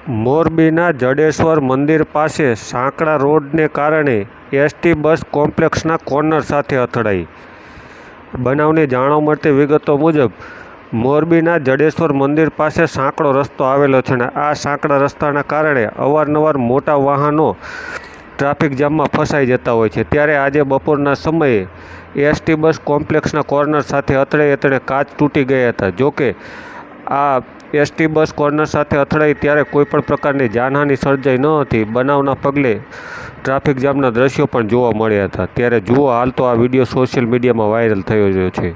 મોરબીના જડેશ્વર મંદિર પાસે સાંકડા રોડને કારણે એસટી બસ કોમ્પ્લેક્સના કોર્નર સાથે અથડાઈ. બનાવની જાણવા મળતી વિગતો મુજબ મોરબીના જડેશ્વર મંદિર પાસે સાંકડો રસ્તો આવેલો છે અને આ સાંકડા રસ્તાના કારણે અવારનવાર મોટા વાહનો ટ્રાફિક જામમાં ફસાઈ જતા હોય છે. ત્યારે આજે બપોરના સમયે એસટી બસ કોમ્પ્લેક્સના કોર્નર સાથે અથડાઈ તેણે કાચ તૂટી ગયા હતા. જોકે આ એસટી બસ કોર્નર સાથે અથડાઈ ત્યારે કોઈપણ પ્રકારની જાનહાનિ સર્જાઈ ન હતી. બનાવના પગલે ટ્રાફિક જામના દ્રશ્યો પણ જોવા મળ્યા હતા. ત્યારે જુઓ, હાલ તો આ વિડીયો સોશિયલ મીડિયામાં વાયરલ થયો છે.